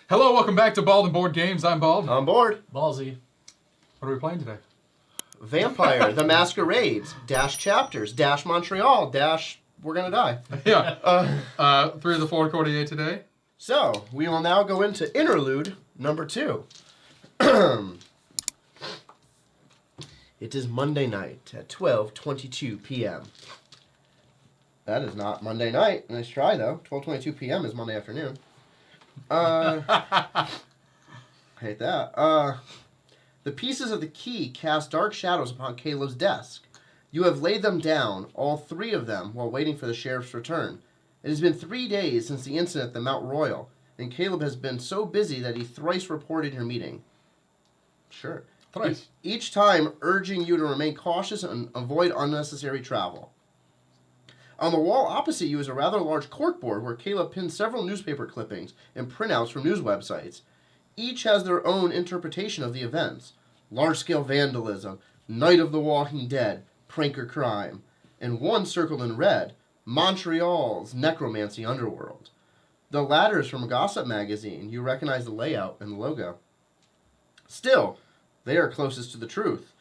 Hello, welcome back to Bald and Board Games. I'm Bald. On board. Ballsy. What are we playing today? Vampire, the Masquerades, dash chapters, dash Montreal, dash we're gonna die. Yeah. 3 of the 4 Cordier today. So, we will now go into Interlude number 2. It is Monday night at 12:22 p.m. That is not Monday night. Nice try, though. 12:22 p.m. is Monday afternoon. Hate that. The pieces of the key cast dark shadows upon Caleb's desk. You have laid them down, all 3 of them, while waiting for the sheriff's return. It has been 3 days since the incident at the Mount Royal, and Caleb has been so busy that he thrice reported your meeting. Sure. Thrice. Each time urging you to remain cautious and avoid unnecessary travel. On the wall opposite you is a rather large corkboard where Caleb pinned several newspaper clippings and printouts from news websites. Each has their own interpretation of the events. Large-scale vandalism, Night of the Walking Dead, prank or crime. And one circled in red, Montreal's necromancy underworld. The latter is from a gossip magazine. You recognize the layout and the logo. Still, they are closest to the truth.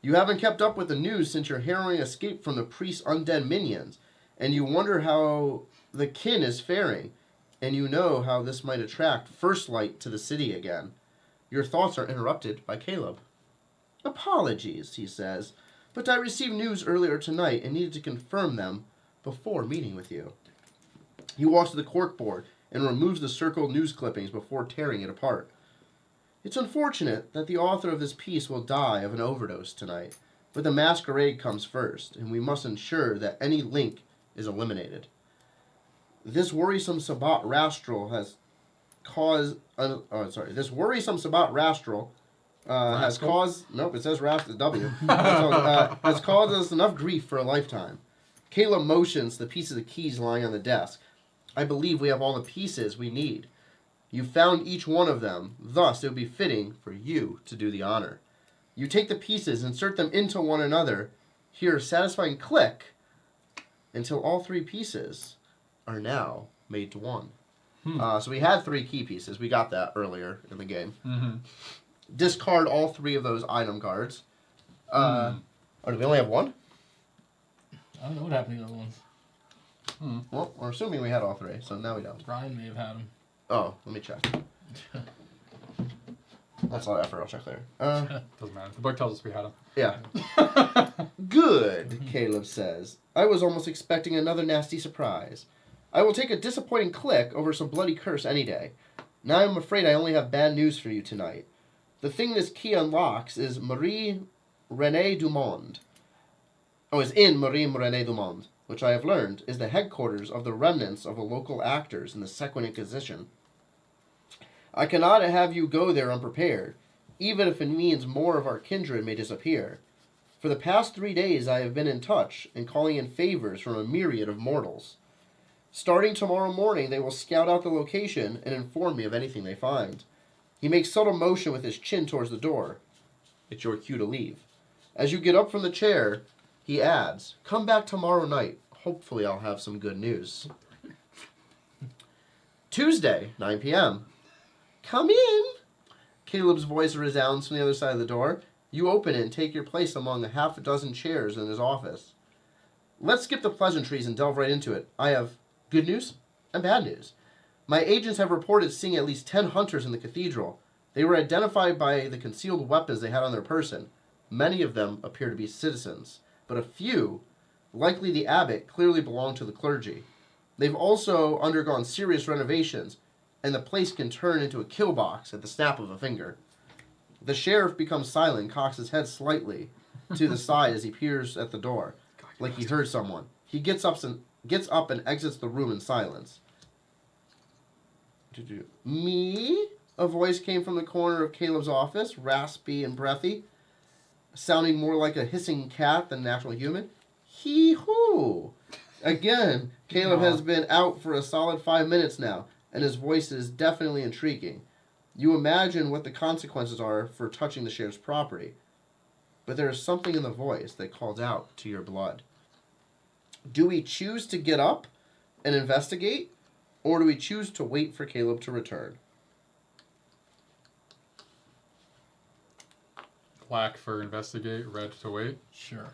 You haven't kept up with the news since your harrowing escape from the priest's undead minions, and you wonder how the kin is faring, and you know how this might attract first light to the city again. Your thoughts are interrupted by Caleb. Apologies, he says, but I received news earlier tonight and needed to confirm them before meeting with you. He walks to the corkboard and removes the circled news clippings before tearing it apart. It's unfortunate that the author of this piece will die of an overdose tonight, but the masquerade comes first, and we must ensure that any link is eliminated. This worrisome Sabbat Rastral has caused... This worrisome Sabbat Rastral has caused... Nope, it says Rast, W. Has caused us enough grief for a lifetime. Caleb motions the pieces of keys lying on the desk. I believe we have all the pieces we need. You found each one of them, thus it would be fitting for you to do the honor. You take the pieces, insert them into one another, hear a satisfying click, until all 3 pieces are now made to one. So we had 3 key pieces. We got that earlier in the game. Mm-hmm. Discard all 3 of those item cards. Oh, do we only have 1? I don't know what happened to the other ones. Well, we're assuming we had all 3, so now we don't. Brian may have had them. Oh, let me check. That's a lot of effort. I'll check later. Doesn't matter. The book tells us we had them. Yeah. Good, Caleb says. I was almost expecting another nasty surprise. I will take a disappointing click over some bloody curse any day. Now I'm afraid I only have bad news for you tonight. The thing this key unlocks is Marie Renée Dumond. Is in Marie Renée Dumond, which I have learned is the headquarters of the remnants of the local actors in the Second Inquisition. I cannot have you go there unprepared, even if it means more of our kindred may disappear. For the past 3 days I have been in touch and calling in favors from a myriad of mortals. Starting tomorrow morning, they will scout out the location and inform me of anything they find. He makes subtle motion with his chin towards the door. It's your cue to leave. As you get up from the chair, he adds, come back tomorrow night. Hopefully I'll have some good news. Tuesday, 9 p.m. Come in. Caleb's voice resounds from the other side of the door. You open it and take your place among a half a dozen chairs in his office. Let's skip the pleasantries and delve right into it. I have good news and bad news. My agents have reported seeing at least 10 hunters in the cathedral. They were identified by the concealed weapons they had on their person. Many of them appear to be citizens, but a few, likely the abbot, clearly belong to the clergy. They've also undergone serious renovations, and the place can turn into a kill box at the snap of a finger. The sheriff becomes silent, cocks his head slightly to the side as he peers at the door, like he heard someone. He gets up and exits the room in silence. Me? A voice came from the corner of Caleb's office, raspy and breathy, sounding more like a hissing cat than an actual human. Hee-hoo! Again, Caleb has been out for a solid 5 minutes now, and his voice is definitely intriguing. You imagine what the consequences are for touching the sheriff's property, but there is something in the voice that calls out to your blood. Do we choose to get up and investigate, or do we choose to wait for Caleb to return? Black for investigate, red to wait. Sure.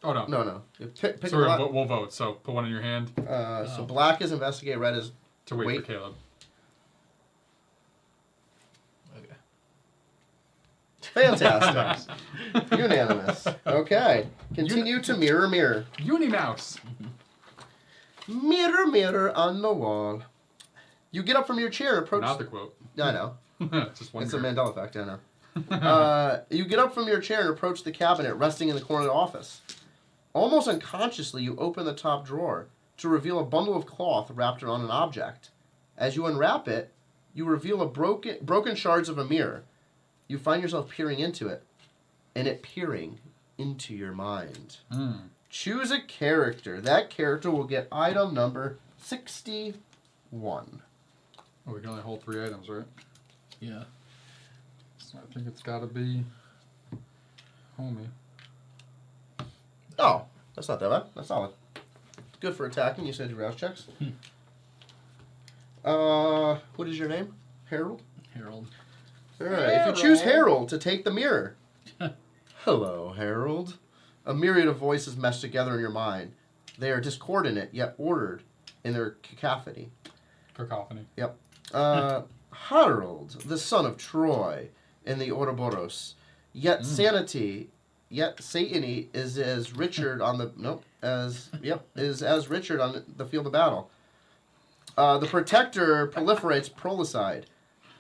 Oh, no. No. You pick So a black. we'll vote. So put one in your hand So black is investigate, red is to wait Wait. for Caleb. Okay. fantastic. Unanimous. Okay. Continue to mirror, mirror. Uni Mouse. Mirror, mirror on the wall. You get up from your chair and approach... Not the quote. I know. Just one. It's a mirror. Mandela effect, I know. You get up from your chair and approach the cabinet resting in the corner of the office. Almost unconsciously, you open the top drawer to reveal a bundle of cloth wrapped around an object. As you unwrap it, you reveal a broken shards of a mirror. You find yourself peering into it, and it peering into your mind. Choose a character. That character will get item number 61. Oh, we can only hold 3 items, right? Yeah. So I think it's got to be homie. Oh, that's not that bad. That's solid. Good for attacking. You said your rouse checks. What is your name? Harold? Harold. Alright, if you choose Harold to take the mirror. Hello, Harold. A myriad of voices mesh together in your mind. They are discordant, yet ordered in their cacophony. Cacophony. Yep. Harold, the son of Troy in the Ouroboros. Yet sanity, yet Satany is as Richard on the is as Richard on the field of battle. The protector proliferates prolicide.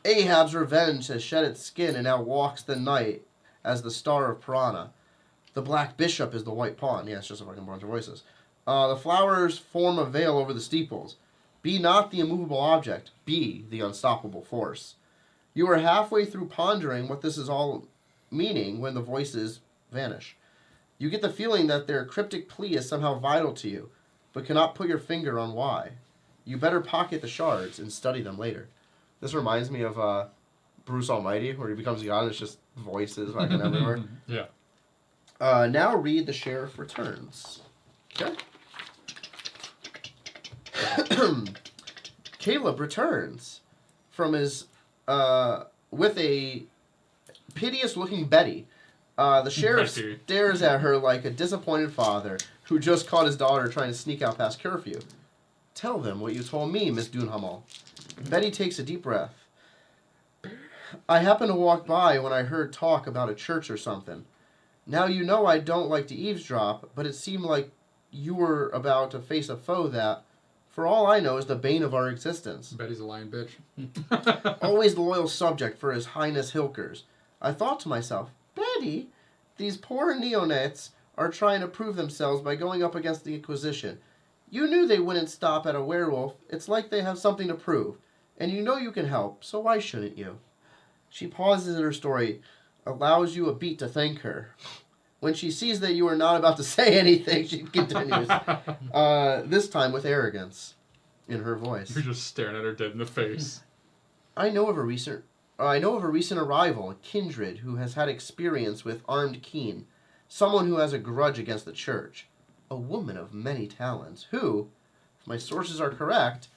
Ahab's revenge has shed its skin and now walks the night as the star of Piranha. The black bishop is the white pawn. Yeah, it's just a fucking bunch of voices. The flowers form a veil over the steeples. Be not the immovable object. Be the unstoppable force. You are halfway through pondering what this is all meaning when the voices vanish. You get the feeling that their cryptic plea is somehow vital to you, but cannot put your finger on why. You better pocket the shards and study them later. This reminds me of Bruce Almighty, where he becomes God and it's just voices fucking everywhere. Yeah. Now read the sheriff returns. Okay. Caleb returns from his with a piteous-looking Betty. The sheriff Betty. stares at her like a disappointed father who just caught his daughter trying to sneak out past curfew. Tell them what you told me, Miss Dunhamel. Betty takes a deep breath. I happened to walk by when I heard talk about a church or something. Now you know I don't like to eavesdrop, but it seemed like you were about to face a foe that, for all I know, is the bane of our existence. Betty's a lying bitch. Always the loyal subject for His Highness Hilkers. I thought to myself, Betty, these poor neonates are trying to prove themselves by going up against the Inquisition. You knew they wouldn't stop at a werewolf. It's like they have something to prove. And you know you can help, so why shouldn't you? She pauses in her story, allows you a beat to thank her. When she sees that you are not about to say anything, she continues. This time with arrogance in her voice. You're just staring at her dead in the face. I know of a recent arrival, a kindred who has had experience with armed keen, someone who has a grudge against the church, a woman of many talents, who, if my sources are correct,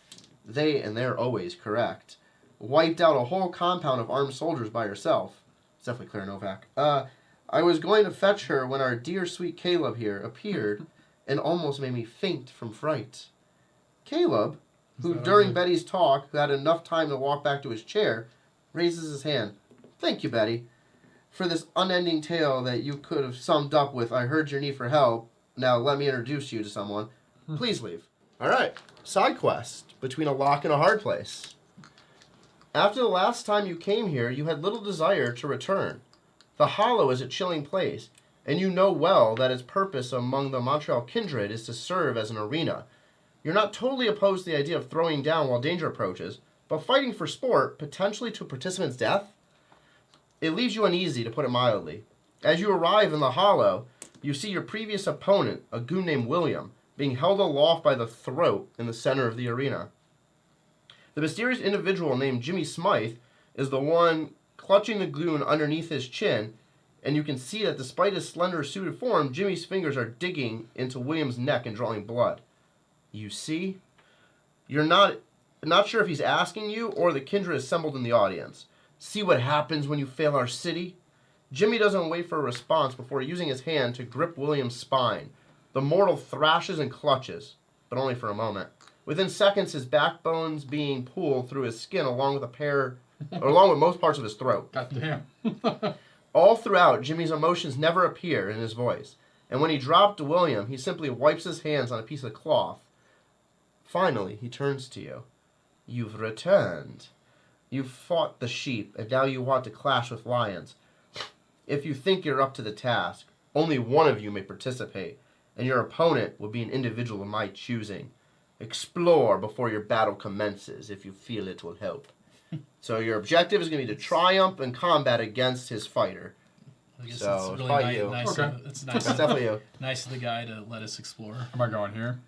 they're always correct, wiped out a whole compound of armed soldiers by herself. It's definitely Claire Novak. I was going to fetch her when our dear sweet Caleb here appeared and almost made me faint from fright. Caleb, who during Betty's talk, who had enough time to walk back to his chair, raises his hand. Thank you, Betty, for this unending tale that you could have summed up with, I heard your need for help. Now let me introduce you to someone. Please leave. All right. Side quest between a lock and a hard place. After the last time you came here, you had little desire to return. The Hollow is a chilling place, and you know well that its purpose among the Montreal kindred is to serve as an arena. You're not totally opposed to the idea of throwing down while danger approaches, but fighting for sport, potentially to a participant's death? It leaves you uneasy, to put it mildly. As you arrive in the Hollow, you see your previous opponent, a goon named William, being held aloft by the throat in the center of the arena. The mysterious individual named Jimmy Smythe is the one clutching the goon underneath his chin, and you can see that despite his slender suited form, Jimmy's fingers are digging into William's neck and drawing blood. You see? You're not sure if he's asking you or the kindred assembled in the audience. See what happens when you fail our city? Jimmy doesn't wait for a response before using his hand to grip William's spine. The mortal thrashes and clutches, but only for a moment. Within seconds, his backbone's being pulled through his skin along with most parts of his throat. God damn. All throughout, Jimmy's emotions never appear in his voice. And when he dropped William, he simply wipes his hands on a piece of cloth. Finally, he turns to you. You've returned. You've fought the sheep, and now you want to clash with lions. If you think you're up to the task, only one of you may participate, and your opponent will be an individual of my choosing. Explore before your battle commences, if you feel it will help. So your objective is going to be to triumph in combat against his fighter. I guess So, it's it's really by you. nice. Okay. It's nice. That's definitely you. Nice of the guy to let us explore. Am I going here?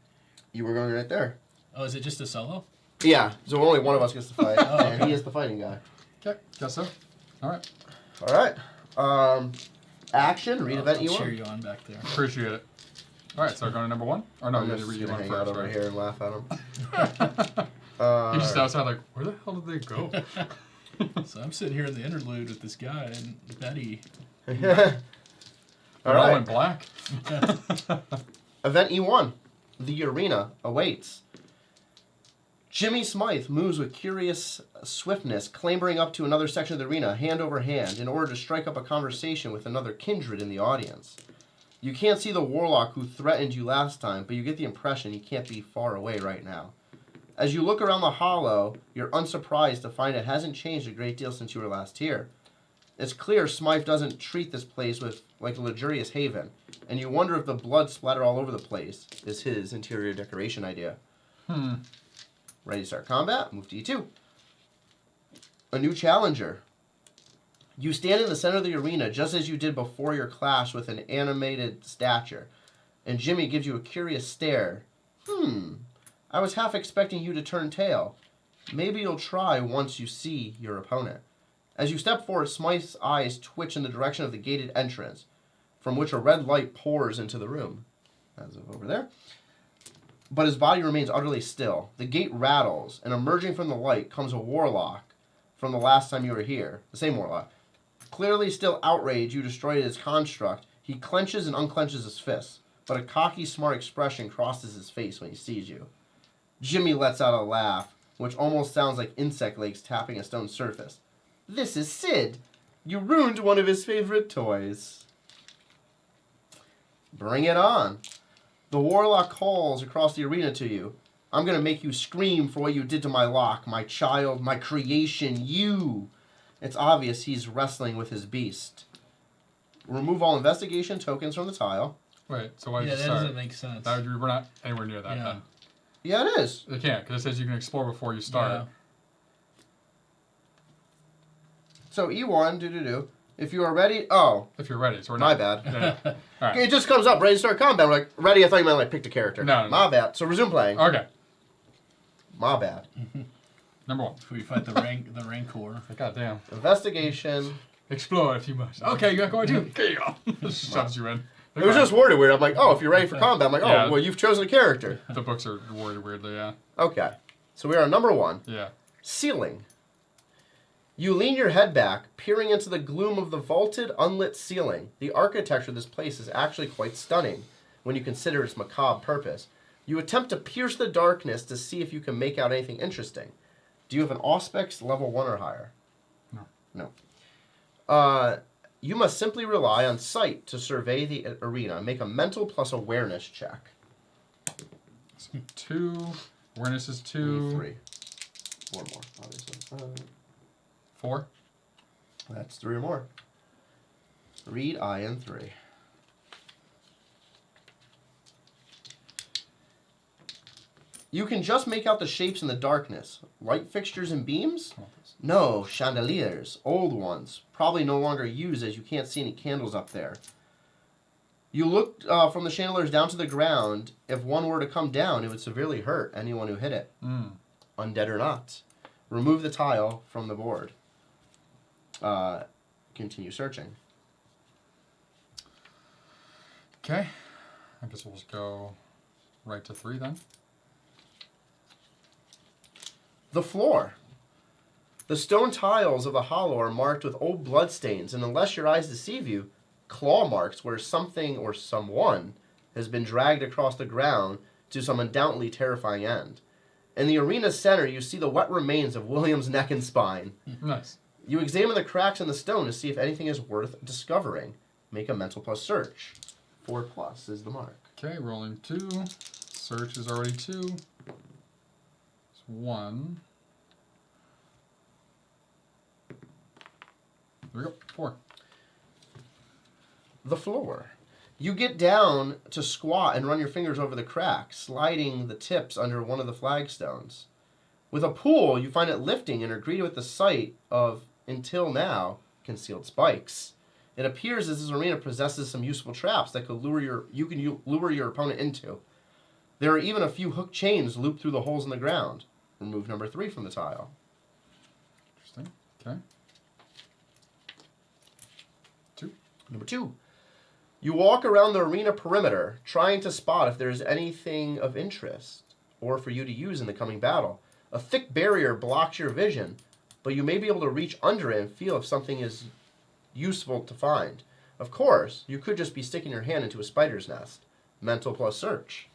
You were going right there. Oh, is it just a solo? Yeah, so only one of us gets to fight, Oh, and he is the fighting guy. Okay, guess so. All right. All right. Action, read event I'll cheer E1. you on back there. Appreciate it. All right, so going to number 1? Or no, I'm you had just to read going to one hang first, out over right? here and laugh at him. He's just outside like, where the hell did they go? So I'm sitting here in the interlude with this guy and Betty. All They're all in right. black. Event E1. The arena awaits. Jimmy Smythe moves with curious swiftness, clambering up to another section of the arena, hand over hand, in order to strike up a conversation with another kindred in the audience. You can't see the warlock who threatened you last time, but you get the impression he can't be far away right now. As you look around the hollow, you're unsurprised to find it hasn't changed a great deal since you were last here. It's clear Smythe doesn't treat this place like a luxurious haven, and you wonder if the blood splattered all over the place is his interior decoration idea. Ready to start combat? Move to E2. A new challenger. You stand in the center of the arena just as you did before your clash with an animated stature, and Jimmy gives you a curious stare. I was half expecting you to turn tail. Maybe you'll try once you see your opponent. As you step forward, Smythe's eyes twitch in the direction of the gated entrance, from which a red light pours into the room. As of over there. But his body remains utterly still. The gate rattles, and emerging from the light comes a warlock from the last time you were here. The same warlock. Clearly still outraged you destroyed his construct, he clenches and unclenches his fists, but a cocky, smart expression crosses his face when he sees you. Jimmy lets out a laugh, which almost sounds like insect legs tapping a stone surface. This is Sid. You ruined one of his favorite toys. Bring it on. The warlock calls across the arena to you. I'm going to make you scream for what you did to my Locke, my child, my creation, you. It's obvious he's wrestling with his beast. Remove all investigation tokens from the tile. Wait, so why did Yeah, you that start? doesn't make sense. We're not anywhere near that Yeah. then. Yeah, it is. It can't, because it says you can explore before you start. Yeah. So E1, If you are ready, If you're ready, so we're my not. bad. Yeah. All right. It just comes up, ready to start combat. We're like, ready, I thought you meant like pick the character. No. My bad. So resume playing. Okay. My bad. Number 1. Before you fight the Rancor. God damn. Investigation. Explore if you must. Okay, you got going too. Okay, you go. Shoves you in. It was just worded weird. I'm like, if you're ready for combat. I'm like, Yeah. well, you've chosen a character. The books are worded weirdly, yeah. Okay. So we are on number 1. Yeah. Ceiling. You lean your head back, peering into the gloom of the vaulted, unlit ceiling. The architecture of this place is actually quite stunning when you consider its macabre purpose. You attempt to pierce the darkness to see if you can make out anything interesting. Do you have an Auspex level 1 or higher? No. No. You must simply rely on sight to survey the arena. Make a mental plus awareness check. So 2. Awareness is 2. Only 3. 4 more, obviously. 4. That's 3 or more. Read I and 3. You can just make out the shapes in the darkness. Light fixtures and beams? No, chandeliers. Old ones. Probably no longer used as you can't see any candles up there. You look from the chandeliers down to the ground. If one were to come down, it would severely hurt anyone who hit it. Undead or not. Remove the tile from the board. Continue searching. Okay. I guess we'll just go right to 3 then. The floor. The stone tiles of the hollow are marked with old bloodstains, and unless your eyes deceive you, claw marks where something or someone has been dragged across the ground to some undoubtedly terrifying end. In the arena's center, you see the wet remains of William's neck and spine. Nice. You examine the cracks in the stone to see if anything is worth discovering. Make a mental plus search. 4+ is the mark. Okay, rolling 2. Search is already 2. It's 1. There we go. 4. The floor. You get down to squat and run your fingers over the crack, sliding the tips under one of the flagstones. With a pull, you find it lifting and are greeted with the sight of, until now, concealed spikes. It appears as this arena possesses some useful traps that could lure your opponent into. There are even a few hook chains looped through the holes in the ground. Remove number 3 from the tile. Interesting. Okay. 2. Number 2. You walk around the arena perimeter, trying to spot if there is anything of interest or for you to use in the coming battle. A thick barrier blocks your vision, but you may be able to reach under it and feel if something is useful to find. Of course, you could just be sticking your hand into a spider's nest. Mental plus search.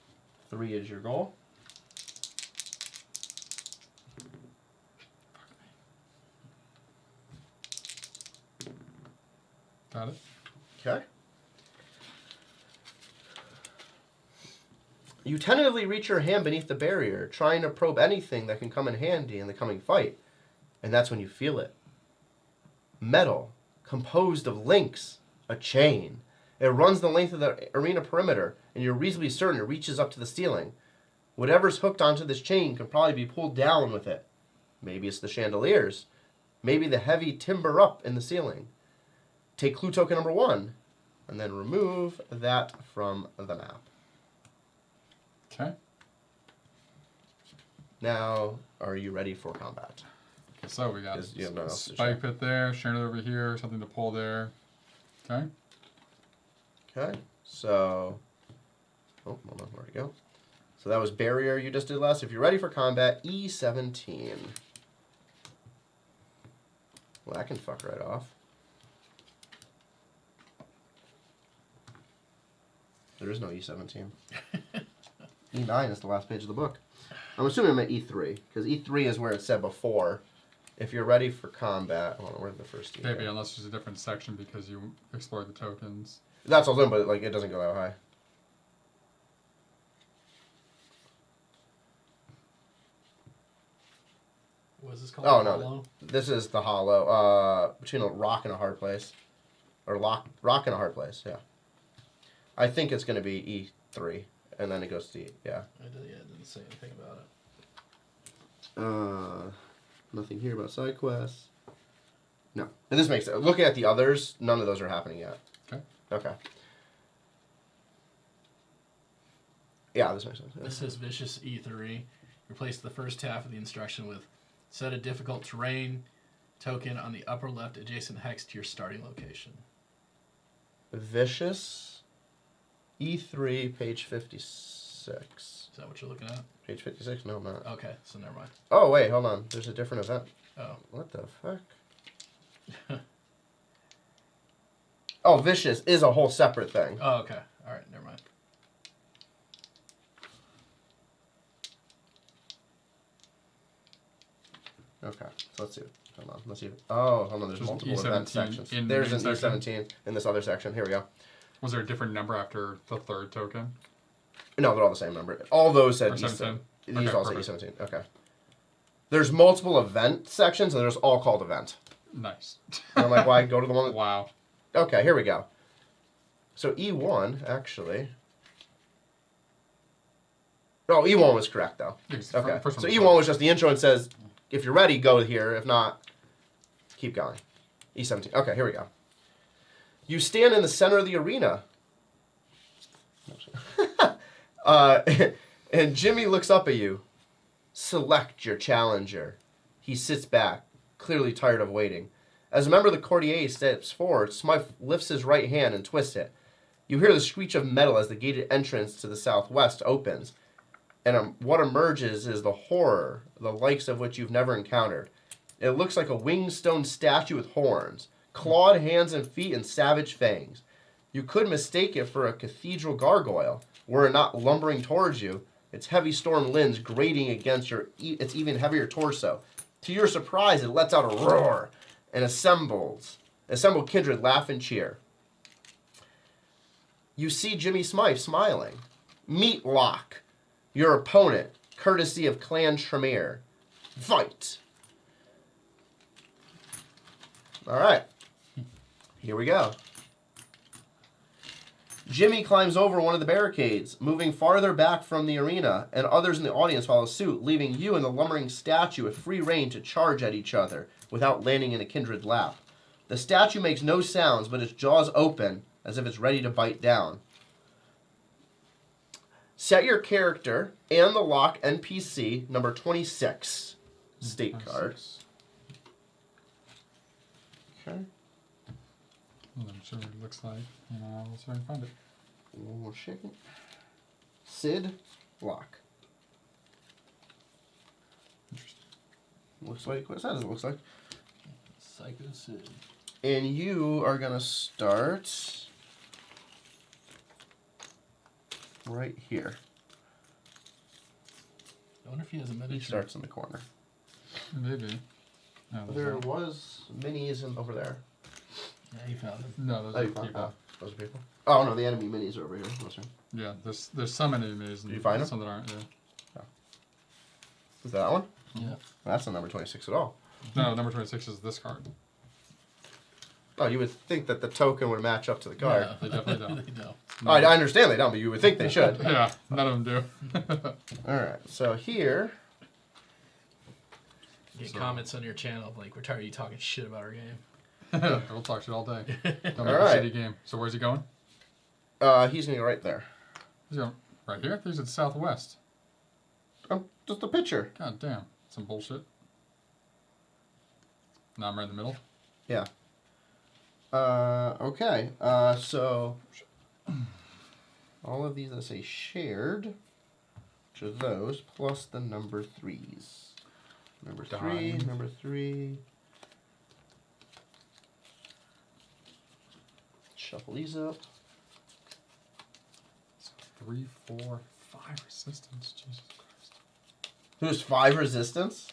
3 is your goal. Got it. Okay. You tentatively reach your hand beneath the barrier, trying to probe anything that can come in handy in the coming fight. And that's when you feel it. Metal, composed of links, a chain. It runs the length of the arena perimeter, and you're reasonably certain it reaches up to the ceiling. Whatever's hooked onto this chain can probably be pulled down with it. Maybe it's the chandeliers. Maybe the heavy timber up in the ceiling. Take clue token number 1, and then remove that from the map. Okay. Now, are you ready for combat? Okay, so we got You have nothing else to spike pit there, chandelier over here, something to pull there. Okay. Okay, so... Oh, hold on, where'd it go? So that was barrier you just did last. If you're ready for combat, E17. Well, that can fuck right off. There is no E17. E9 is the last page of the book. I'm assuming I'm at E3, because E3 is where it said before. If you're ready for combat... Hold on, where's the first E? Maybe, unless there's a different section because you explored the tokens. That's all done, but like, it doesn't go that high. What is this called? Oh, no. This is the hollow. Between a rock and a hard place. Or rock and a hard place, yeah. I think it's going to be E3. And then it goes to E, yeah. It didn't say anything about it. Nothing here about side quests. No. And this makes sense. Looking at the others, none of those are happening yet. Okay. Okay. Yeah, this makes sense. This says Vicious E3. Replace the first half of the instruction with set a difficult terrain token on the upper left adjacent hex to your starting location. Vicious E3, page 56. Is that what you're looking at? Page 56? No, I'm not. Okay, so never mind. Oh, wait, hold on. There's a different event. Oh. What the fuck? Oh, Vicious is a whole separate thing. Oh, okay. All right, never mind. Okay, so let's see. Hold on. Let's see. Oh, hold on. There's There's multiple E17 event sections. in the There's main an section? E17 in this other section. Here we go. Was there a different number after the third token? No, they're all the same number. All those said Or E17. 17? These Okay, all say perfect. E17. Okay. There's multiple event sections, and there's all called event. Nice. And I'm like, why go to the one that... Wow. Okay, here we go. So E1, actually... Oh, E1 was correct, though. Yes, Okay. first So one. E1 was just the intro and says, if you're ready, go here. If not, keep going. E17. Okay, here we go. You stand in the center of the arena. And Jimmy looks up at you. Select your challenger. He sits back, clearly tired of waiting. As a member of the courtier steps forward, Smythe lifts his right hand and twists it. You hear the screech of metal as the gated entrance to the southwest opens. And what emerges is the horror, the likes of which you've never encountered. It looks like a winged stone statue with horns, clawed hands and feet, and savage fangs. You could mistake it for a cathedral gargoyle, were it not lumbering towards you, its heavy storm limbs grating against its even heavier torso. To your surprise, it lets out a roar, and assembled kindred laugh and cheer. You see Jimmy Smythe smiling. Meet Locke, your opponent, courtesy of Clan Tremere. Fight! All right, here we go. Jimmy climbs over one of the barricades, moving farther back from the arena, and others in the audience follow suit, leaving you and the lumbering statue with free rein to charge at each other without landing in a kindred lap. The statue makes no sounds, but its jaws open as if it's ready to bite down. Set your character and the Locke NPC number 26 state card. Okay. Well, I'm sure what it looks like, and I'll see if I can find it. One more shaking. Sid Locke. Interesting. Looks like what it says it looks like. Psycho Sid. And you are gonna start right here. I wonder if he has a He miniature. starts in the corner. Maybe. No, those There aren't. was minis over there. Yeah, he found him. No, those Oh, are you found- people. those are people. Oh no, the enemy minis are over here. Those are- Yeah, there's some enemies and Did you find 'em? some that aren't. Yeah. Is that one? Yeah. That's not number 26 at all. No, number 26 is this card. Oh, you would think that the token would match up to the card. Yeah, They definitely don't. they don't. Oh, I understand they don't, but you would think they should. Yeah, none of them do. All right, so here. Get So- comments on your channel like, we're tired of you talking shit about our game. We'll talk shit all day. Don't make All a right. shitty game. So where's he going? He's gonna go right there. He's going right here. He's at southwest. Just a picture. God damn, some bullshit. Now I'm right in the middle. Yeah. Okay. So all of these that say shared, which are those, plus the number threes. Number three, Done. number three. Shuffle these up. 3, 4, 5 resistance. Jesus Christ. There's 5 resistance.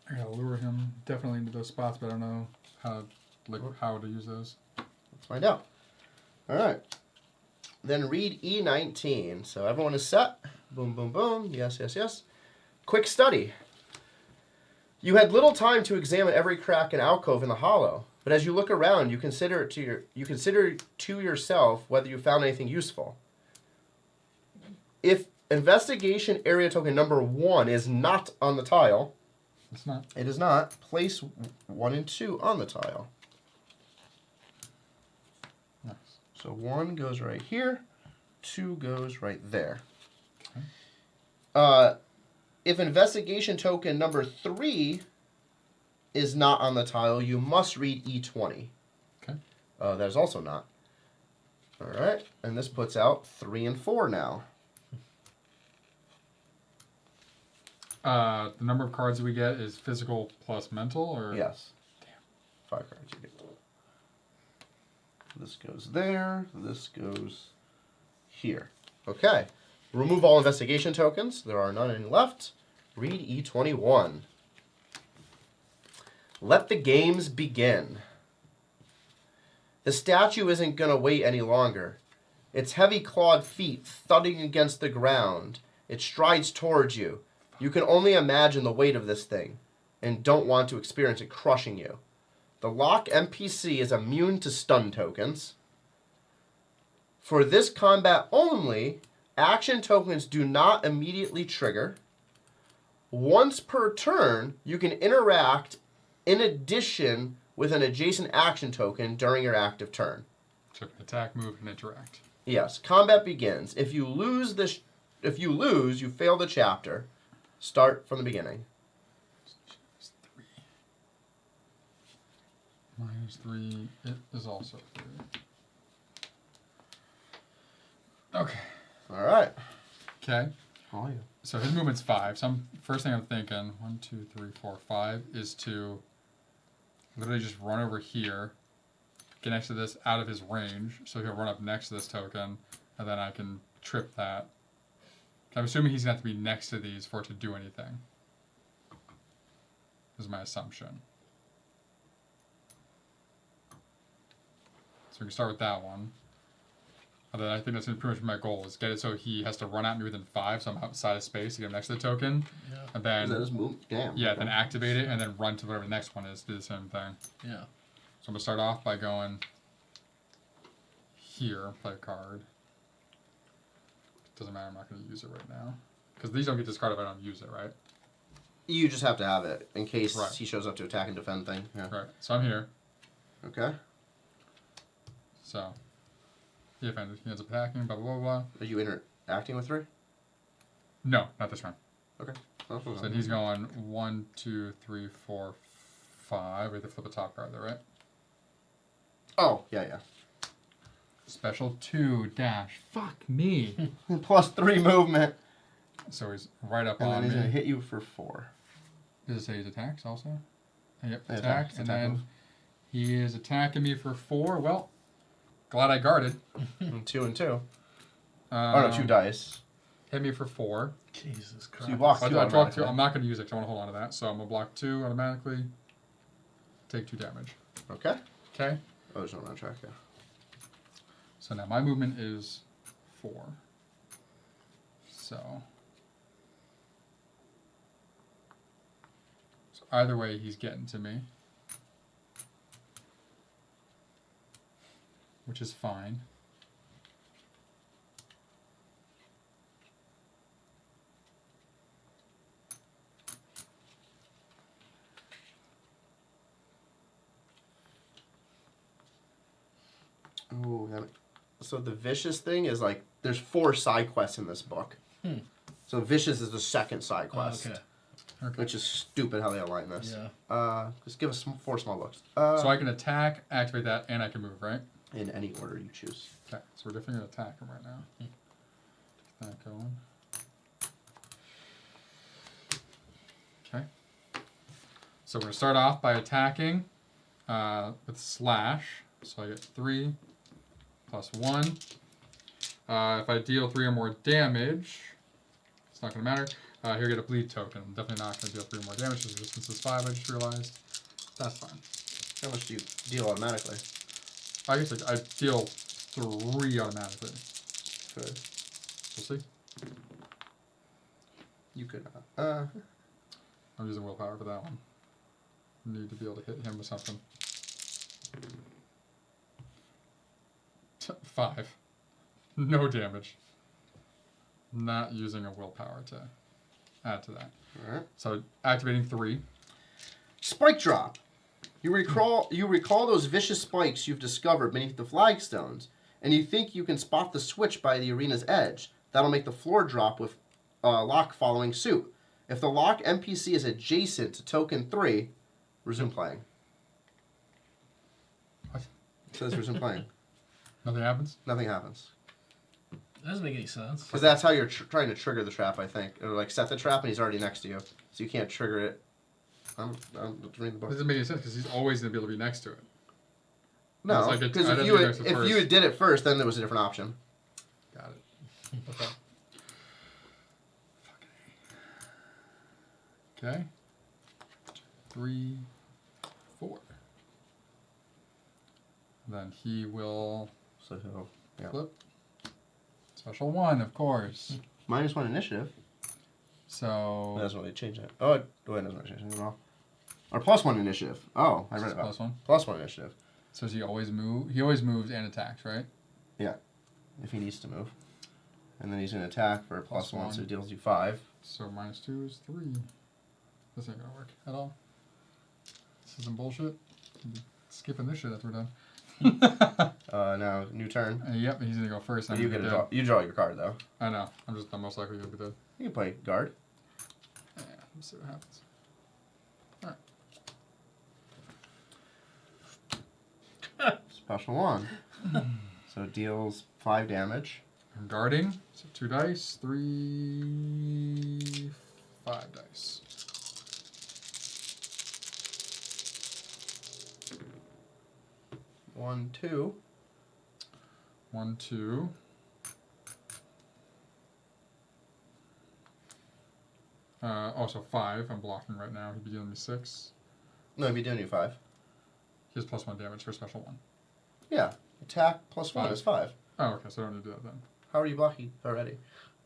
I gotta lure him definitely into those spots, but I don't know how to use those. Let's find out. All right. Then read E19. So everyone is set. Boom, boom, boom. Yes, yes, yes. Quick study. You had little time to examine every crack and alcove in the hollow, but as you look around, you consider to yourself whether you found anything useful. If investigation area token number 1 is not on the tile, It's not. it is not. Place 1 and 2 on the tile. Nice. So 1 goes right here, 2 goes right there. Okay. If investigation token number 3 is not on the tile, you must read E20. Okay. That is also not. All right, and this puts out 3 and 4 now. The number of cards we get is physical plus mental, or Yes. 5 cards you get. This goes there. This goes here. Okay. Remove all investigation tokens. There are none any left. Read E21. Let the games begin. The statue isn't going to wait any longer. Its heavy clawed feet thudding against the ground. It strides towards you. You can only imagine the weight of this thing and don't want to experience it crushing you. The Locke NPC is immune to stun tokens. For this combat only, action tokens do not immediately trigger. Once per turn, you can interact in addition with an adjacent action token during your active turn. so can attack, move, and interact. Yes, combat begins. If you lose, you fail the chapter. Start from the beginning. It's 3. -3. It is also 3. Okay. All right. Okay. Oh, yeah. So his movement's 5. So first thing I'm thinking, 1, 2, 3, 4, 5, is to literally just run over here, get next to this out of his range, so he'll run up next to this token, and then I can trip that. I'm assuming he's going to have to be next to these for it to do anything. Is my assumption. So we can start with that one. And then I think that's pretty much my goal, is get it so he has to run at me within 5, so I'm outside of space to get him next to the token. Yeah. Is And that then, his move? Damn. yeah, okay. then activate it, and then run to whatever the next one is, do the same thing. Yeah. So I'm going to start off by going here, play a card. Doesn't matter, I'm not going to use it right now. Because these don't get discarded if I don't use it, right? You just have to have it in case Right. he shows up to attack and defend thing. Yeah. Right, so I'm here. Okay. So, he offended. He ends up attacking, blah, blah, blah, blah. Are you interacting with 3? No, not this round. Okay. So then he's going 1, 2, 3, 4, 5. We have to flip a top card there, right? Oh, yeah. Special 2 dash. Fuck me. Plus 3 movement. So he's right up And then on he's me. going to hit you for 4. Does it say his attacks also? Yep, Yeah, attack. it's And attack then move. he is attacking me for 4. Well, glad I guarded. 2 and 2. Oh, no, 2 dice. Hit me for 4. Jesus Christ. So you block I 2 block 2. automatically. I'm not going to use it because I want to hold on to that. So I'm going to block 2 automatically. Take 2 damage. Okay. Okay? Oh, there's no round track, yeah. So now my movement is 4. So either way, he's getting to me. Which is fine. Ooh, so the vicious thing is like there's 4 side quests in this book. So vicious is the second side Oh, quest, okay. which is stupid how they align this. Yeah. Just give us 4 small books. So I can attack, activate that, and I can move, right? In any order you choose. Okay, so we're definitely going to attack him right now. Get that going. Okay. So we're going to start off by attacking with slash. So I get 3 plus 1. If I deal 3 or more damage, it's not going to matter. Here, get a bleed token. I'm definitely not going to deal 3 or more damage. His resistance is 5, I just realized. That's fine. How much do you deal automatically? I guess I deal 3 automatically. Good. We'll see. You could not. I'm using willpower for that one. Need to be able to hit him with something. 5. No damage. Not using a willpower to add to that. Alright. So activating 3. Spike drop. You recall those vicious spikes you've discovered beneath the flagstones, and you think you can spot the switch by the arena's edge. That'll make the floor drop with Locke following suit. If the Locke NPC is adjacent to token 3, resume playing. What? It says resume playing. Nothing happens? Nothing hathens. That doesn't make any sense. Because that's how you're trying to trigger the trap, I think. Or like set the trap and he's already next to you. So you can't trigger it. I'm reading the It book. doesn't make any sense because he's always going to be able to be next to it. No, It's like because I if didn't you do had, next to if first. you had did it first, then there was a different option. Got it. Okay. Okay. 3, 4. Then he will So yeah. flip. Special 1, of course. -1 initiative. So That doesn't really change it. Oh, it doesn't really change it at all. Or +1 initiative. Oh, I read it. plus 1. +1 initiative. So does he always move? He always moves and attacks, right? Yeah, if he needs to move. And then he's going to attack for a Plus +1, so one. it deals you 5. So -2 is 3. This ain't gonna work at all. This is some bullshit. Skipping this shit after we're done. Now, new turn. Yep, he's gonna go first. You get you draw your card, though. I know. I'm just the most likely to be dead. You can play guard. Yeah, let's see what happens. Special 1. So it deals 5 damage. I'm guarding. So 2 dice. 3, 5 dice. One, two. 1, 2. So 5. I'm blocking right now. He'd be dealing me 6. No, he'd be doing you 5. He has +1 damage for special 1. Yeah. Attack plus 1 5. is 5. Oh, okay. So I don't need to do that then. How are you blocking already?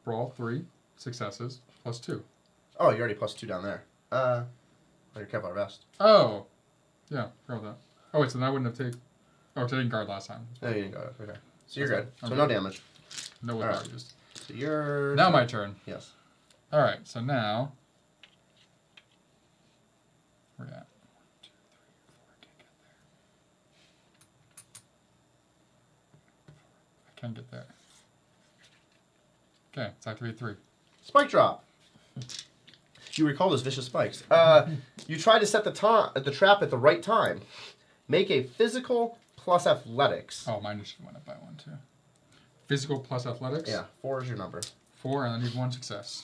Brawl 3 successes +2. Oh, you're already +2 down there. Oh, you're careful at rest. Oh, yeah. Forgot about that. Oh wait, so then I wouldn't have taken. Oh, 'cause I didn't guard last time. No, you didn't go. Okay. So you're That's good. fine. So I'm no good. damage. No All right. willpower used. So you're... Now my turn. Yes. All right. So now. Where we at? 1, 2, 3, 4. I can't get there. I can't get there. Okay, let's activate 3. Spike drop. You recall those vicious spikes. You try to set the trap at the right time. Make a physical plus athletics. Oh, my initiative went up by 1 too. Physical plus athletics. Yeah, 4 is your number. 4, and I need 1 success.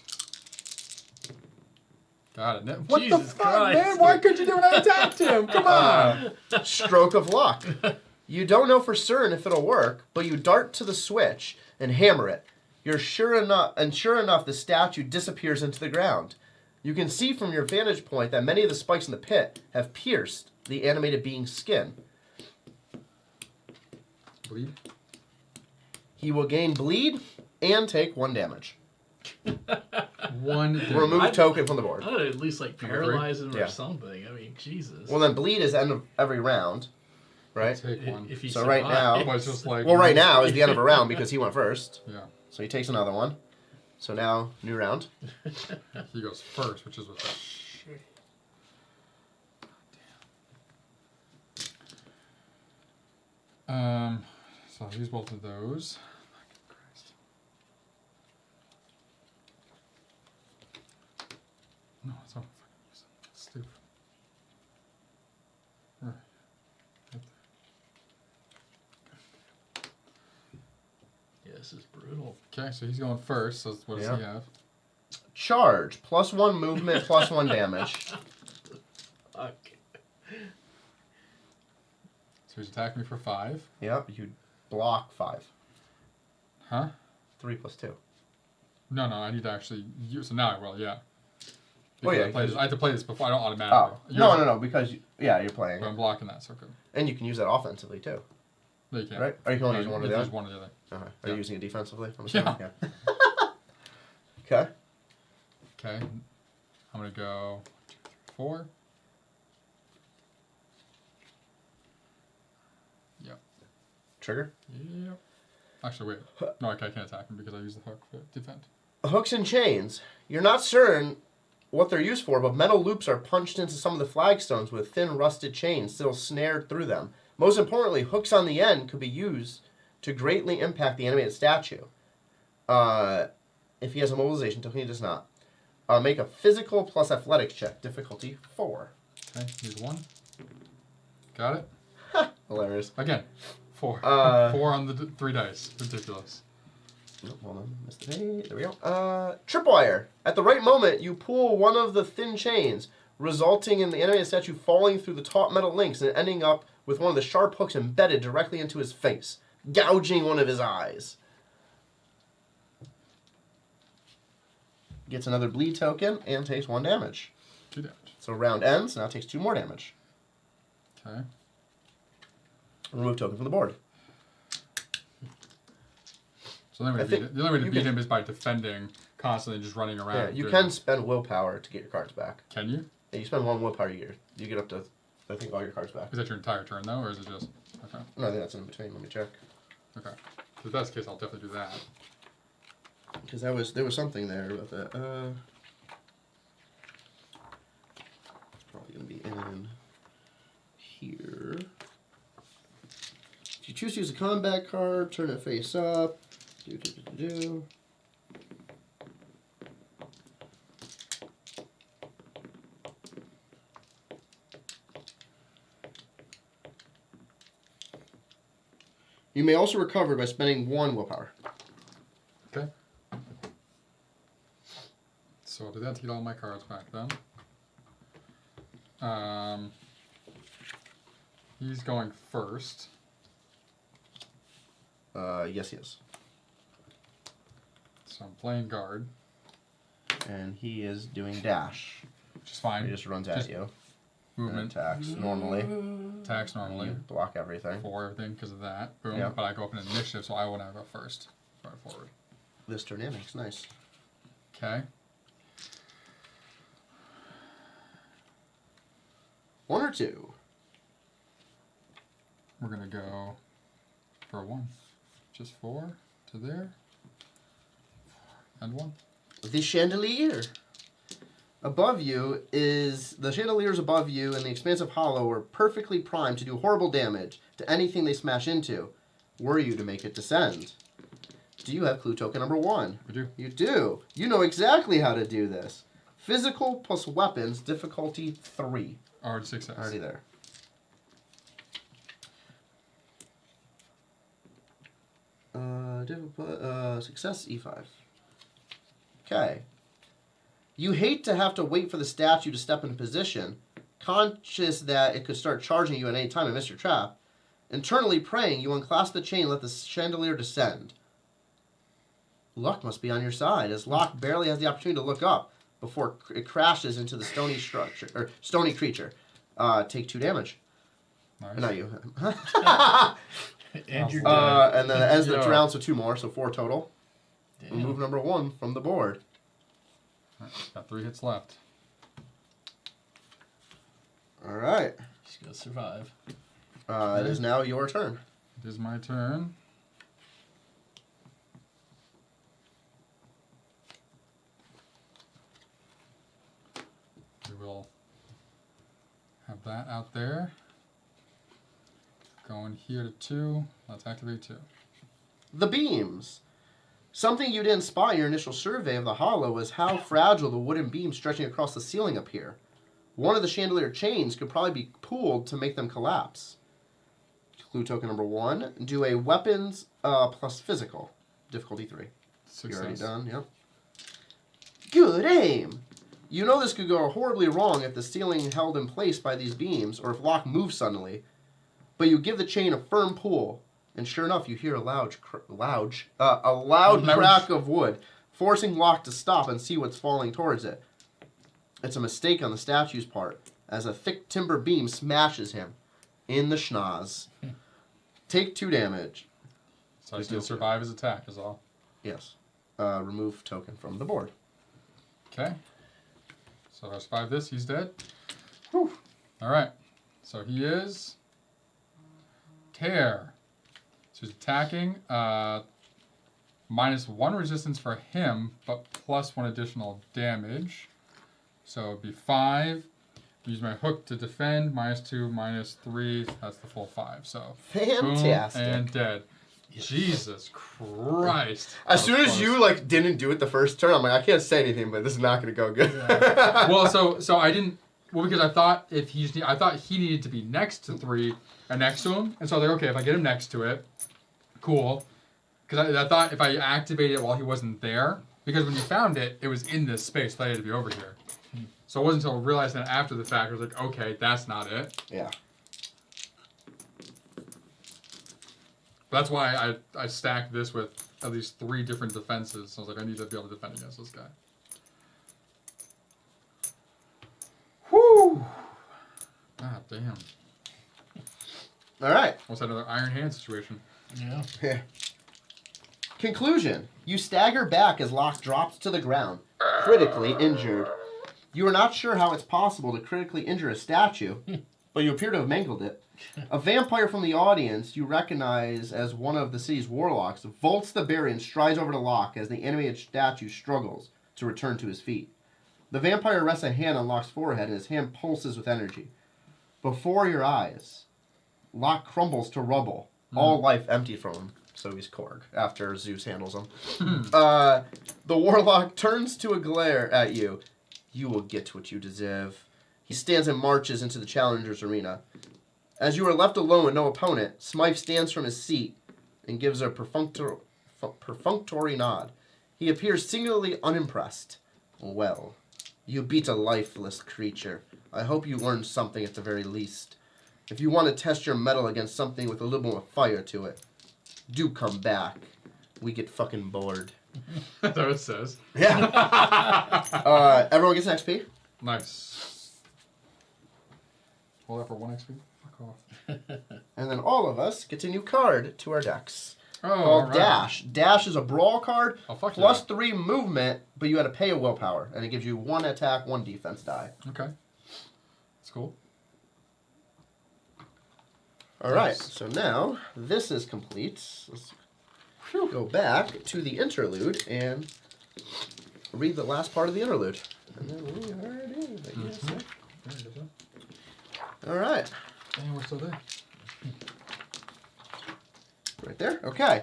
Got it. What the Jesus fuck, Christ. man? Why couldn't you do when I attacked him? Come on. Stroke of luck. You don't know for certain if it'll work, but you dart to the switch and hammer it. Sure enough, the statue disappears into the ground. You can see from your vantage point that many of the spikes in the pit have pierced the animated being's skin. Bleed. He will gain bleed and take 1 damage. 1 damage. Remove token from the board. I would at least like Number 3? paralyze him Yeah. or something. I mean, Jesus. Well, then bleed is end of every round, right? Take 1. If he So right now- survives. But it's just like. Well, right now is the end of a round because he went first. Yeah. So he takes another one. So now, new round. He goes first, which is what's shit. So I'll use both of those. Fucking Christ. No, it's not fucking use them. That's stupid. Right. Right Yeah, this is brutal. there. Okay, so he's going first. So what does he Yeah. have? Charge. +1 movement, +1 damage. Fuck. So he's attacking me for 5. Yep, you block 5. Huh? 3 + 2. No, I need to actually use. So now I will, yeah. Oh, yeah, Because I have to play this before. I don't Oh, automatically. no, because, you're playing. But I'm blocking that, so good. And you can use that offensively, too. No, you can't. Right? Or you can only use No, one or you the use other? one or the other. Okay. Are Yeah. you using it defensively? I'm Yeah. assuming? Okay. Okay. I'm going to go 1, 2, 3, 4. Yep. Trigger. Yep. Actually, wait. No, I can't attack him because I use the hook to defend. Hooks and chains. You're not certain what they're used for, but metal loops are punched into some of the flagstones with thin rusted chains still snared through them. Most importantly, hooks on the end could be used to greatly impact the animated statue. If he has a mobilization token, he does not. Make a physical plus athletics check. Difficulty 4. Okay, use 1. Got it? Hilarious. Again. 4. 4 on the 3 dice. Ridiculous. Oh, hold on, missed the page. There we go. Tripwire. At the right moment, you pull one of the thin chains, resulting in the animated statue falling through the taut metal links and ending up with one of the sharp hooks embedded directly into his face, gouging one of his eyes. Gets another bleed token and takes 1 damage. 2 damage. So round ends, now takes 2 more damage. Okay. Remove token from the board. So the only way I to think beat, the only way to you beat can- him is by defending constantly, just running around. Yeah, you doing can this. spend willpower to get your cards back. Can you? Yeah, you spend 1 willpower, you get up to, I think, all your cards back. Is that your entire turn though, or is it just? Okay. No, I think that's in between. Let me check. Okay. If that's the case, I'll definitely do that. Because there was something there about that. It's probably going to be in here. If you choose to use a combat card, turn it face up. Do. You may also recover by spending 1 willpower. So I'll do that to get all my cards back then. He's going first. Yes, he is. So I'm playing guard. And he is doing dash. Which is fine. He just runs at you. Movement. And attacks normally. Attacks normally. You block everything. For everything because of that. Boom. Yep. But I go up in initiative, so I want to go first. Right forward. This dynamics, nice. Okay. 1 or 2? We're going to go for 1. Just 4 to there. And 1. The chandelier. Above you is... The chandeliers above you and the expansive hollow are perfectly primed to do horrible damage to anything they smash into, were you to make it descend. Do you have clue token number 1? We do. You do. You know exactly how to do this. Physical plus weapons, difficulty 3. Already success. Already there. Success E5. Okay. You hate to have to wait for the statue to step into position, conscious that it could start charging you at any time and miss your trap. Internally praying, you unclasp the chain and let the chandelier descend. Luck must be on your side, as Locke barely has the opportunity to look up before it crashes into the stony creature. Take 2 damage. Nice. Not you. And you're dead. And then it ends the Yeah. round, so 2 more, so 4 total. Damn. Remove number 1 from the board. Right, got 3 hits left. All right. He's gonna survive. It is now your turn. It is my turn. We will have that out there. Going here to 2. Let's activate 2. The beams. Something you didn't spot in your initial survey of the hollow was how fragile the wooden beams stretching across the ceiling appear. One of the chandelier chains could probably be pulled to make them collapse. Clue token number 1. Do a weapons plus physical. Difficulty 3. Success. You're already done, yep. Good aim! You know this could go horribly wrong if the ceiling held in place by these beams, or if Locke moves suddenly. But you give the chain a firm pull, and sure enough, you hear a loud crack of wood, forcing Locke to stop and see what's falling towards it. It's a mistake on the statue's part, as a thick timber beam smashes him in the schnoz. Take 2 damage. So I just need to survive his attack is all. Yes. Remove token from the board. Okay. So if I survive this, he's dead. Whew. Alright. So he is... Tear. So he's attacking. -1 resistance for him, but +1 additional damage. So it'd be 5. Use my hook to defend. -2, -3. That's the full 5. So Fantastic. boom, and dead. Jesus Christ. As soon as you didn't do it the first turn, I'm like, I can't say anything, but this is not going to go good. Yeah. Well, so I didn't. Well, because I thought I thought he needed to be next to 3 and next to him, and so I was like, okay, if I get him next to it, cool. Because I thought if I activated it while he wasn't there, because when you found it, it was in this space, so I had to be over here. So it wasn't until I realized that after the fact, I was like, okay, that's not it. Yeah. That's why I stacked this with at least 3 different defenses. So I was like, I need to be able to defend against this guy. Whew! Ah, damn. All right. What's that, another Iron Hand situation? Yeah. Conclusion. You stagger back as Locke drops to the ground, critically injured. You are not sure how it's possible to critically injure a statue, but you appear to have mangled it. A vampire from the audience you recognize as one of the city's warlocks vaults the barrier and strides over to Locke as the animated statue struggles to return to his feet. The vampire rests a hand on Locke's forehead and his hand pulses with energy. Before your eyes, Locke crumbles to rubble, all life emptied from him. So he's Korg, after Zeus handles him. The warlock turns to a glare at you. You will get what you deserve. He stands and marches into the challenger's arena. As you are left alone with no opponent, Smythe stands from his seat and gives a perfunctory nod. He appears singularly unimpressed. Well, you beat a lifeless creature. I hope you learned something at the very least. If you want to test your mettle against something with a little more fire to it, do come back. We get fucking bored. That's what it says. Yeah. Everyone gets an XP. Nice. Hold that for 1 XP. Fuck off. And then all of us get a new card to our decks. Oh, Called alright. Dash. Dash is a brawl card. Oh, fuck Plus yeah. 3 movement, but you had to pay a willpower. And it gives you 1 attack, 1 defense die. Okay. That's cool. Alright, Nice. so now this is complete. Let's go back to the interlude and read the last part of the interlude. And then we are in, I guess. Alright. Damn, we're still there. Right there? Okay.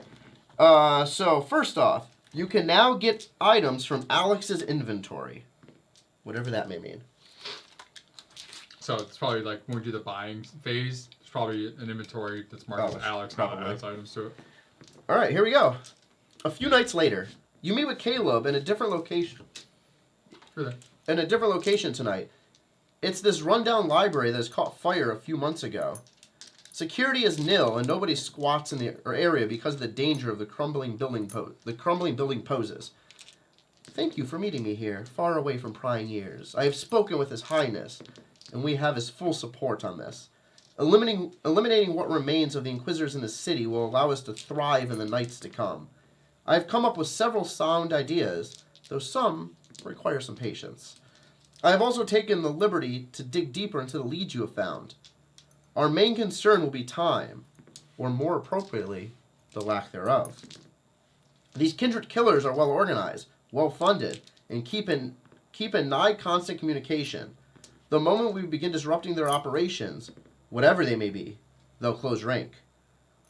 So first off, you can now get items from Alex's inventory. Whatever that may mean. So it's probably like when we do the buying phase, it's probably an inventory that's marked as Alex probably. that adds items to it. Alright, here we go. A few nights later, you meet with Caleb in a different location. You're there. In a different location tonight. It's this rundown library that has caught fire a few months ago. Security is nil, and nobody squats in the area because of the danger of the crumbling building poses. Thank you for meeting me here, far away from prying ears. I have spoken with His Highness, and we have his full support on this. Eliminating what remains of the Inquisitors in the city will allow us to thrive in the nights to come. I have come up with several sound ideas, though some require some patience. I have also taken the liberty to dig deeper into the leads you have found. Our main concern will be time, or more appropriately, the lack thereof. These kindred killers are well organized, well funded, and keep in nigh constant communication. The moment we begin disrupting their operations, whatever they may be, they'll close rank.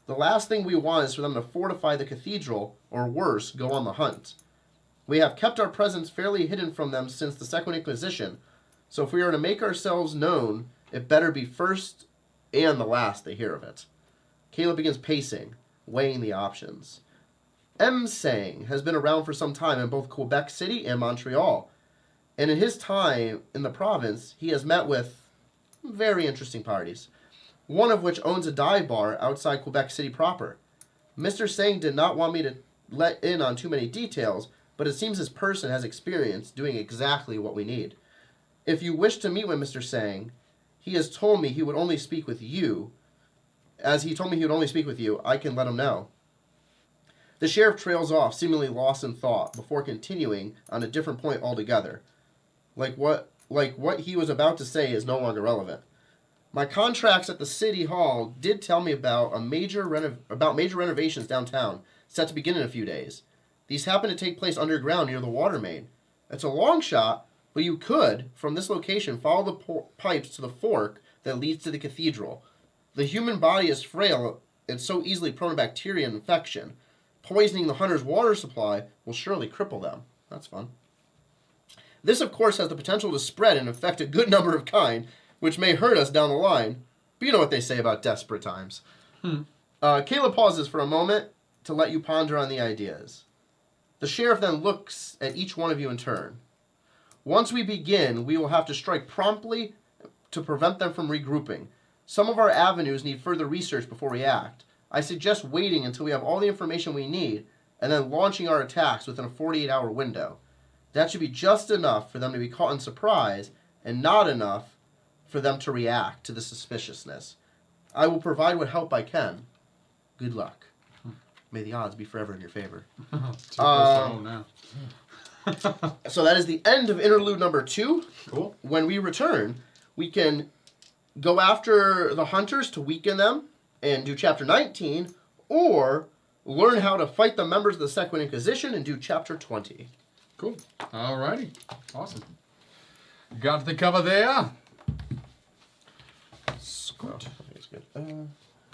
The last thing we want is for them to fortify the cathedral, or worse, go on the hunt. We have kept our presence fairly hidden from them since the Second Inquisition, so if we are to make ourselves known, it better be first and the last they hear of it. Caleb begins pacing, weighing the options. M-Sang has been around for some time in both Quebec City and Montreal, and in his time in the province, he has met with very interesting parties, one of which owns a dive bar outside Quebec City proper. Mr. Sang did not want me to let in on too many details, but it seems his person has experience doing exactly what we need. If you wish to meet with Mr. Sang, he has told me he would only speak with you. As he told me he would only speak with you, I can let him know. The sheriff trails off, seemingly lost in thought, before continuing on a different point altogether. Like what he was about to say is no longer relevant. My contracts at the city hall did tell me about major renovations downtown, set to begin in a few days. These happen to take place underground near the water main. It's a long shot, but you could, from this location, follow the pipes to the fork that leads to the cathedral. The human body is frail and so easily prone to bacteria and infection. Poisoning the hunter's water supply will surely cripple them. That's fun. This, of course, has the potential to spread and affect a good number of kind, which may hurt us down the line. But you know what they say about desperate times. Caleb pauses for a moment to let you ponder on the ideas. The sheriff then looks at each one of you in turn. Once we begin, we will have to strike promptly to prevent them from regrouping. Some of our avenues need further research before we act. I suggest waiting until we have all the information we need and then launching our attacks within a 48-hour window. That should be just enough for them to be caught in surprise and not enough for them to react to the suspiciousness. I will provide what help I can. Good luck. May the odds be forever in your favor. Too close to home now. So that is the end of interlude number 2. Cool. When we return, we can go after the hunters to weaken them and do chapter 19, or learn how to fight the members of the Second Inquisition and do chapter 20. Cool. Alrighty. Awesome. Got the cover there. Scoot. I think it's good.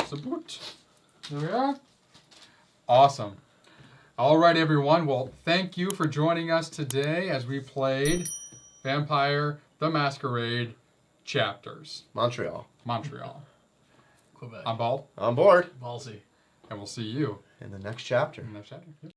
Saboot. There we are. Awesome. All right, everyone. Well, thank you for joining us today as we played Vampire the Masquerade chapters. Montreal. Quebec. I'm Bald, On board. Ballsy. and we'll see you In the next chapter. in the next chapter. Yep.